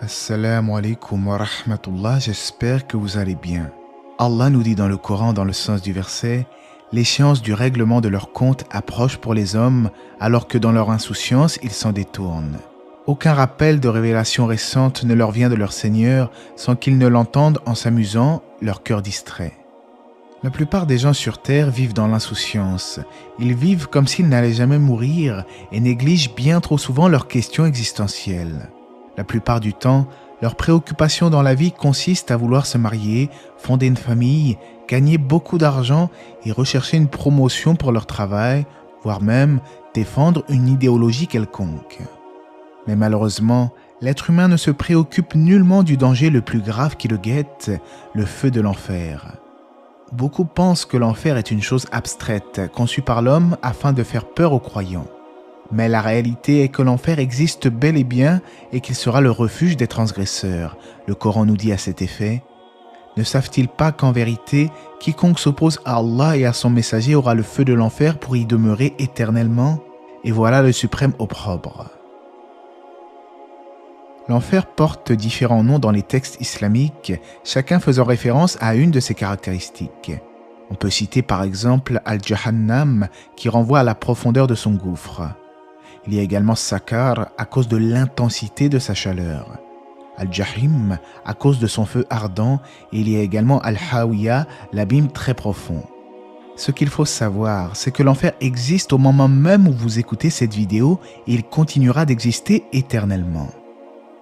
Assalamu alaikum wa rahmatullah, j'espère que vous allez bien. Allah nous dit dans le Coran, dans le sens du verset, « L'échéance du règlement de leur compte approche pour les hommes, alors que dans leur insouciance, ils s'en détournent. Aucun rappel de révélation récente ne leur vient de leur Seigneur sans qu'ils ne l'entendent en s'amusant, leur cœur distrait. » La plupart des gens sur Terre vivent dans l'insouciance. Ils vivent comme s'ils n'allaient jamais mourir et négligent bien trop souvent leurs questions existentielles. La plupart du temps, leur préoccupation dans la vie consiste à vouloir se marier, fonder une famille, gagner beaucoup d'argent et rechercher une promotion pour leur travail, voire même défendre une idéologie quelconque. Mais malheureusement, l'être humain ne se préoccupe nullement du danger le plus grave qui le guette, le feu de l'enfer. Beaucoup pensent que l'enfer est une chose abstraite, conçue par l'homme afin de faire peur aux croyants. Mais la réalité est que l'enfer existe bel et bien et qu'il sera le refuge des transgresseurs. Le Coran nous dit à cet effet, « Ne savent-ils pas qu'en vérité, quiconque s'oppose à Allah et à son messager aura le feu de l'enfer pour y demeurer éternellement ? Et voilà le suprême opprobre. » L'enfer porte différents noms dans les textes islamiques, chacun faisant référence à une de ses caractéristiques. On peut citer par exemple Al-Jahannam qui renvoie à la profondeur de son gouffre. Il y a également Sakar à cause de l'intensité de sa chaleur. Al-Jahim à cause de son feu ardent et il y a également Al-Hawiya, l'abîme très profond. Ce qu'il faut savoir, c'est que l'enfer existe au moment même où vous écoutez cette vidéo et il continuera d'exister éternellement.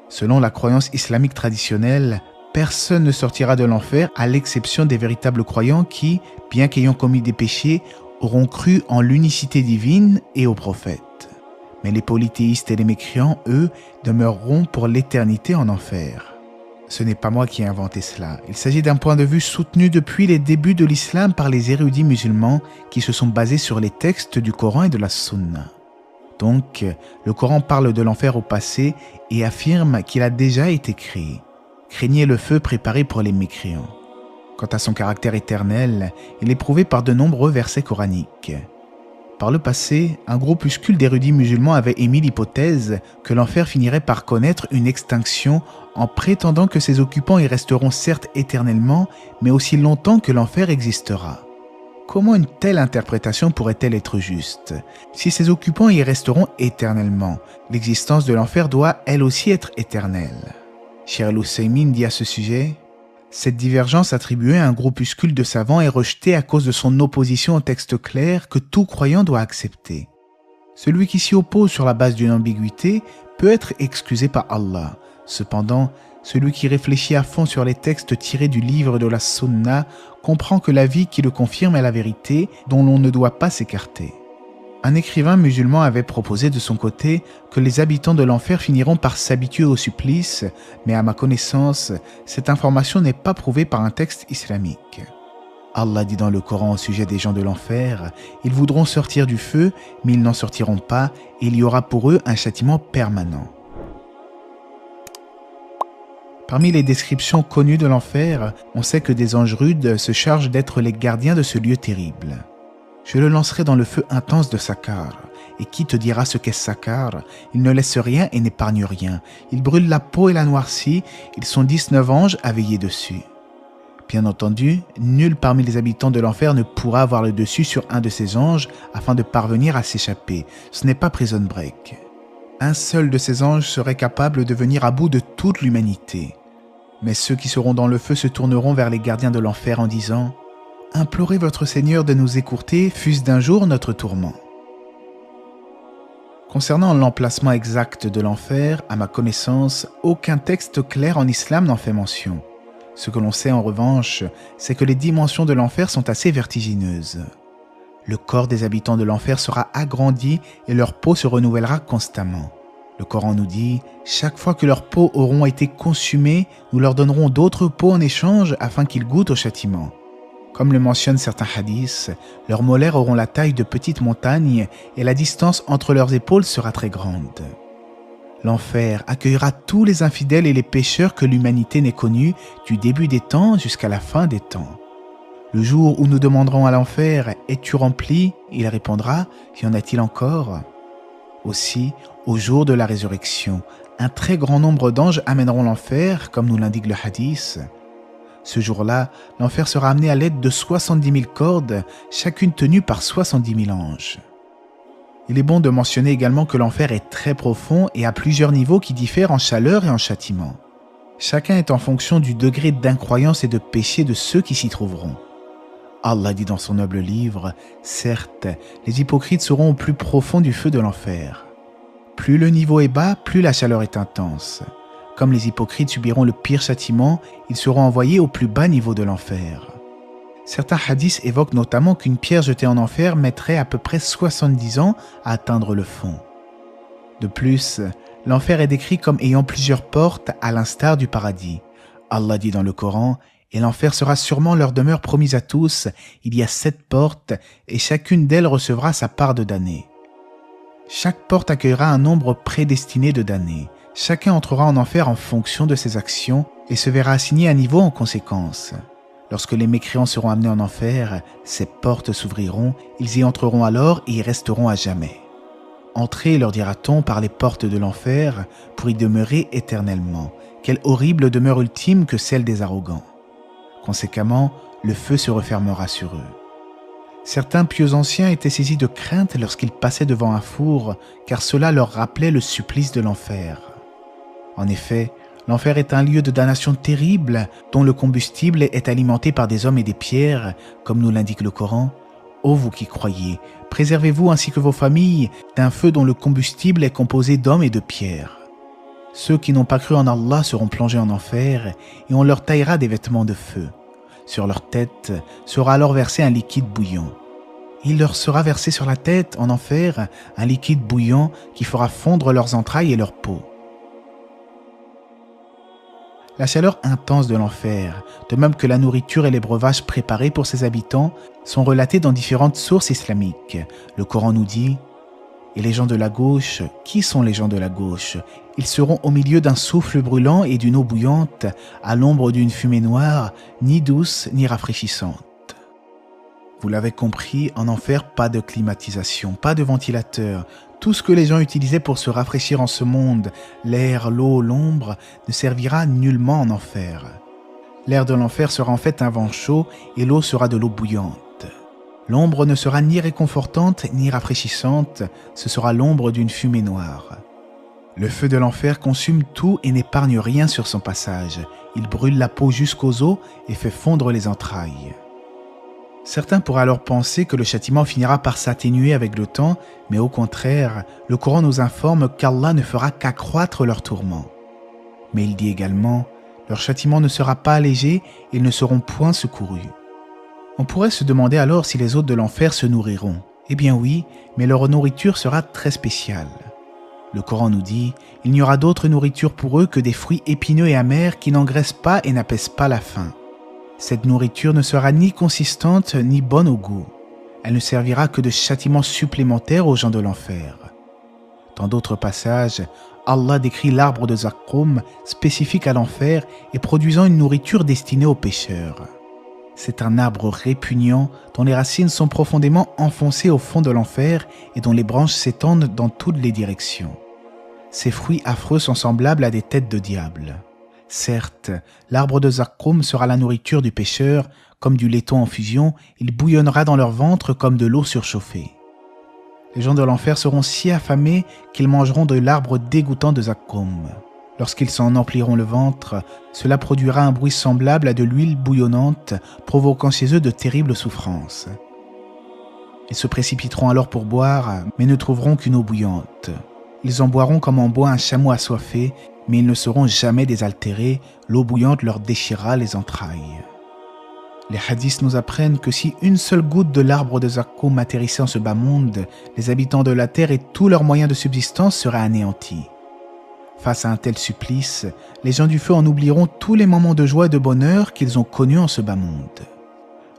Selon la croyance islamique traditionnelle, personne ne sortira de l'enfer à l'exception des véritables croyants qui, bien qu'ayant commis des péchés, auront cru en l'unicité divine et aux prophètes. Mais les polythéistes et les mécréants, eux, demeureront pour l'éternité en enfer. Ce n'est pas moi qui ai inventé cela. Il s'agit d'un point de vue soutenu depuis les débuts de l'islam par les érudits musulmans qui se sont basés sur les textes du Coran et de la Sunna. Donc, le Coran parle de l'enfer au passé et affirme qu'il a déjà été créé. Craignez le feu préparé pour les mécréants. Quant à son caractère éternel, il est prouvé par de nombreux versets coraniques. Par le passé, un groupuscule d'érudits musulmans avait émis l'hypothèse que l'enfer finirait par connaître une extinction en prétendant que ses occupants y resteront certes éternellement, mais aussi longtemps que l'enfer existera. Comment une telle interprétation pourrait-elle être juste? Si ses occupants y resteront éternellement, l'existence de l'enfer doit elle aussi être éternelle. Cheikh Al-Husaymin dit à ce sujet, « Cette divergence attribuée à un groupuscule de savants est rejetée à cause de son opposition au texte clair que tout croyant doit accepter. Celui qui s'y oppose sur la base d'une ambiguïté peut être excusé par Allah. Cependant, celui qui réfléchit à fond sur les textes tirés du livre de la Sunna comprend que l'avis qui le confirme est la vérité dont l'on ne doit pas s'écarter. » Un écrivain musulman avait proposé de son côté que les habitants de l'enfer finiront par s'habituer au supplice, mais à ma connaissance, cette information n'est pas prouvée par un texte islamique. Allah dit dans le Coran au sujet des gens de l'enfer, « Ils voudront sortir du feu, mais ils n'en sortiront pas, et il y aura pour eux un châtiment permanent. » Parmi les descriptions connues de l'enfer, on sait que des anges rudes se chargent d'être les gardiens de ce lieu terrible. Je le lancerai dans le feu intense de Sakar. Et qui te dira ce qu'est Sakar? Il ne laisse rien et n'épargne rien. Il brûle la peau et la noircit. Ils sont 19 anges à veiller dessus. Bien entendu, nul parmi les habitants de l'enfer ne pourra avoir le dessus sur un de ces anges afin de parvenir à s'échapper. Ce n'est pas Prison Break. Un seul de ces anges serait capable de venir à bout de toute l'humanité. Mais ceux qui seront dans le feu se tourneront vers les gardiens de l'enfer en disant « Implorez votre Seigneur de nous écourter, fût-ce d'un jour notre tourment. » Concernant l'emplacement exact de l'enfer, à ma connaissance, aucun texte clair en islam n'en fait mention. Ce que l'on sait en revanche, c'est que les dimensions de l'enfer sont assez vertigineuses. Le corps des habitants de l'enfer sera agrandi et leur peau se renouvellera constamment. Le Coran nous dit « Chaque fois que leurs peaux auront été consumées, nous leur donnerons d'autres peaux en échange afin qu'ils goûtent au châtiment. » Comme le mentionnent certains hadiths, leurs molaires auront la taille de petites montagnes et la distance entre leurs épaules sera très grande. L'enfer accueillera tous les infidèles et les pécheurs que l'humanité n'ait connus du début des temps jusqu'à la fin des temps. Le jour où nous demanderons à l'enfer « Es-tu rempli ?» il répondra « Y en a-t-il encore ?» Aussi, au jour de la résurrection, Un très grand nombre d'anges amèneront l'enfer, comme nous l'indique le hadith. Ce jour-là, l'enfer sera amené à l'aide de 70 000 cordes, chacune tenue par 70 000 anges. Il est bon de mentionner également que l'enfer est très profond et a plusieurs niveaux qui diffèrent en chaleur et en châtiment. Chacun est en fonction du degré d'incroyance et de péché de ceux qui s'y trouveront. Allah dit dans son noble livre, « Certes, les hypocrites seront au plus profond du feu de l'enfer. Plus le niveau est bas, plus la chaleur est intense. Comme les hypocrites subiront le pire châtiment, ils seront envoyés au plus bas niveau de l'enfer. » Certains hadiths évoquent notamment qu'une pierre jetée en enfer mettrait à peu près 70 ans à atteindre le fond. De plus, l'enfer est décrit comme ayant plusieurs portes à l'instar du paradis. Allah dit dans le Coran, « Et l'enfer sera sûrement leur demeure promise à tous. Il y a 7 portes et chacune d'elles recevra sa part de damnés. Chaque porte accueillera un nombre prédestiné de damnés. Chacun entrera en enfer en fonction de ses actions et se verra assigné un niveau en conséquence. Lorsque les mécréants seront amenés en enfer, ces portes s'ouvriront, ils y entreront alors et y resteront à jamais. Entrez, leur dira-t-on, par les portes de l'enfer pour y demeurer éternellement. Quelle horrible demeure ultime que celle des arrogants. Conséquemment, le feu se refermera sur eux. Certains pieux anciens étaient saisis de crainte lorsqu'ils passaient devant un four, car cela leur rappelait le supplice de l'enfer. En effet, l'enfer est un lieu de damnation terrible dont le combustible est alimenté par des hommes et des pierres, comme nous l'indique le Coran. Ô vous qui croyez, préservez-vous ainsi que vos familles d'un feu dont le combustible est composé d'hommes et de pierres. Ceux qui n'ont pas cru en Allah seront plongés en enfer et on leur taillera des vêtements de feu. Sur leur tête sera alors versé un liquide bouillant. Il leur sera versé sur la tête, en enfer, un liquide bouillant qui fera fondre leurs entrailles et leur peau. La chaleur intense de l'enfer, de même que la nourriture et les breuvages préparés pour ses habitants, sont relatés dans différentes sources islamiques. Le Coran nous dit « Et les gens de la gauche, qui sont les gens de la gauche? Ils seront au milieu d'un souffle brûlant et d'une eau bouillante, à l'ombre d'une fumée noire, ni douce ni rafraîchissante. » Vous l'avez compris, en enfer, pas de climatisation, pas de ventilateur. Tout ce que les gens utilisaient pour se rafraîchir en ce monde, l'air, l'eau, l'ombre, ne servira nullement en enfer. L'air de l'enfer sera en fait un vent chaud et l'eau sera de l'eau bouillante. L'ombre ne sera ni réconfortante ni rafraîchissante, ce sera l'ombre d'une fumée noire. Le feu de l'enfer consume tout et n'épargne rien sur son passage. Il brûle la peau jusqu'aux os et fait fondre les entrailles. Certains pourraient alors penser que le châtiment finira par s'atténuer avec le temps, mais au contraire, le Coran nous informe qu'Allah ne fera qu'accroître leur tourment. Mais il dit également, leur châtiment ne sera pas allégé et ils ne seront point secourus. On pourrait se demander alors si les hôtes de l'enfer se nourriront. Eh bien oui, mais leur nourriture sera très spéciale. Le Coran nous dit, il n'y aura d'autre nourriture pour eux que des fruits épineux et amers qui n'engraissent pas et n'apaisent pas la faim. Cette nourriture ne sera ni consistante ni bonne au goût. Elle ne servira que de châtiment supplémentaire aux gens de l'enfer. Dans d'autres passages, Allah décrit l'arbre de Zaqqum, spécifique à l'enfer et produisant une nourriture destinée aux pécheurs. C'est un arbre répugnant dont les racines sont profondément enfoncées au fond de l'enfer et dont les branches s'étendent dans toutes les directions. Ces fruits affreux sont semblables à des têtes de diable. Certes, l'arbre de Zaqqum sera la nourriture du pécheur, comme du laiton en fusion, il bouillonnera dans leur ventre comme de l'eau surchauffée. Les gens de l'enfer seront si affamés qu'ils mangeront de l'arbre dégoûtant de Zaqqum. Lorsqu'ils s'en empliront le ventre, cela produira un bruit semblable à de l'huile bouillonnante, provoquant chez eux de terribles souffrances. Ils se précipiteront alors pour boire, mais ne trouveront qu'une eau bouillante. Ils en boiront comme en boit un chameau assoiffé, mais ils ne seront jamais désaltérés, l'eau bouillante leur déchirera les entrailles. Les hadiths nous apprennent que si une seule goutte de l'arbre de Zaqqum atterrissait en ce bas monde, les habitants de la terre et tous leurs moyens de subsistance seraient anéantis. Face à un tel supplice, les gens du feu en oublieront tous les moments de joie et de bonheur qu'ils ont connus en ce bas monde.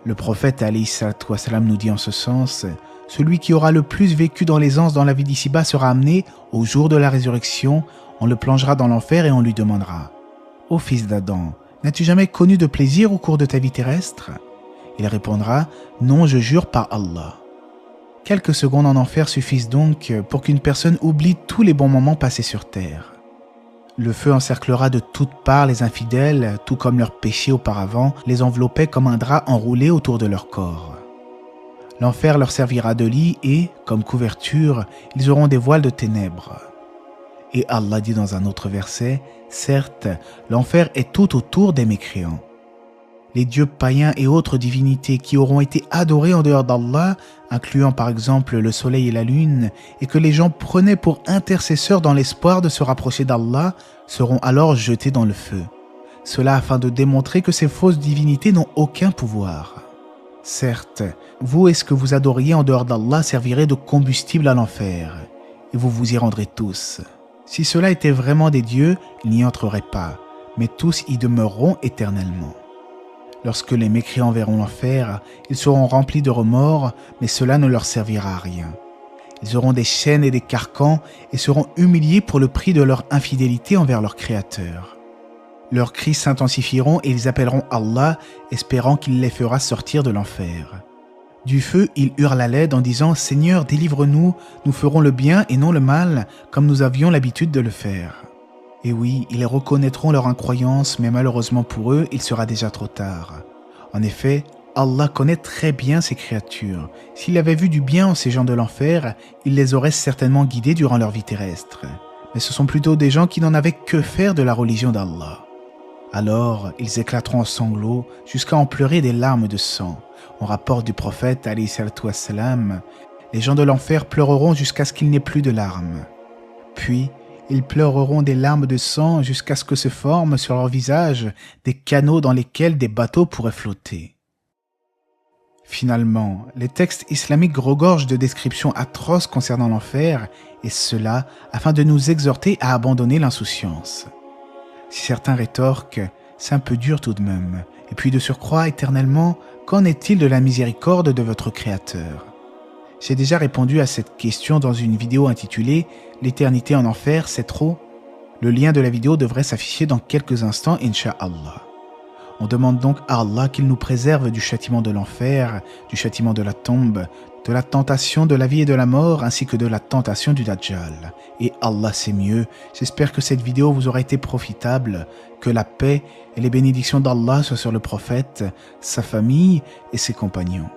Le prophète alayhi salatu wassalam nous dit en ce sens, « Celui qui aura le plus vécu dans l'aisance dans la vie d'ici-bas sera amené, au jour de la résurrection, on le plongera dans l'enfer et on lui demandera « Ô fils d'Adam, n'as-tu jamais connu de plaisir au cours de ta vie terrestre ?» Il répondra « Non, je jure par Allah. » Quelques secondes en enfer suffisent donc pour qu'une personne oublie tous les bons moments passés sur terre. Le feu encerclera de toutes parts les infidèles, tout comme leurs péchés auparavant les enveloppaient comme un drap enroulé autour de leur corps. L'enfer leur servira de lit et, comme couverture, ils auront des voiles de ténèbres. Et Allah dit dans un autre verset, « Certes, l'enfer est tout autour des mécréants. » Les dieux païens et autres divinités qui auront été adorés en dehors d'Allah, incluant par exemple le soleil et la lune, et que les gens prenaient pour intercesseurs dans l'espoir de se rapprocher d'Allah, seront alors jetés dans le feu. Cela afin de démontrer que ces fausses divinités n'ont aucun pouvoir. Certes, vous et ce que vous adoriez en dehors d'Allah servirait de combustible à l'enfer, et vous vous y rendrez tous. Si cela était vraiment des dieux, ils n'y entreraient pas, mais tous y demeureront éternellement. Lorsque les mécréants verront l'enfer, ils seront remplis de remords, mais cela ne leur servira à rien. Ils auront des chaînes et des carcans et seront humiliés pour le prix de leur infidélité envers leur Créateur. Leurs cris s'intensifieront et ils appelleront Allah, espérant qu'il les fera sortir de l'enfer. Du feu, ils hurlent à l'aide en disant « Seigneur, délivre-nous, nous ferons le bien et non le mal, comme nous avions l'habitude de le faire. » Et oui, ils reconnaîtront leur incroyance, mais malheureusement pour eux, il sera déjà trop tard. En effet, Allah connaît très bien ses créatures. S'il avait vu du bien en ces gens de l'enfer, il les aurait certainement guidés durant leur vie terrestre. Mais ce sont plutôt des gens qui n'en avaient que faire de la religion d'Allah. Alors, ils éclateront en sanglots jusqu'à en pleurer des larmes de sang. On rapporte du prophète, alayhi salatu wassalam, les gens de l'enfer pleureront jusqu'à ce qu'il n'ait plus de larmes. Puis, ils pleureront des larmes de sang jusqu'à ce que se forment sur leur visage des canaux dans lesquels des bateaux pourraient flotter. Finalement, les textes islamiques regorgent de descriptions atroces concernant l'enfer, et cela afin de nous exhorter à abandonner l'insouciance. Si certains rétorquent, c'est un peu dur tout de même, et puis de surcroît éternellement, qu'en est-il de la miséricorde de votre Créateur ? J'ai déjà répondu à cette question dans une vidéo intitulée « L'éternité en enfer, c'est trop ?» Le lien de la vidéo devrait s'afficher dans quelques instants, Inch'Allah. On demande donc à Allah qu'il nous préserve du châtiment de l'enfer, du châtiment de la tombe, de la tentation de la vie et de la mort, ainsi que de la tentation du Dajjal. Et Allah sait mieux. J'espère que cette vidéo vous aura été profitable, que la paix et les bénédictions d'Allah soient sur le prophète, sa famille et ses compagnons.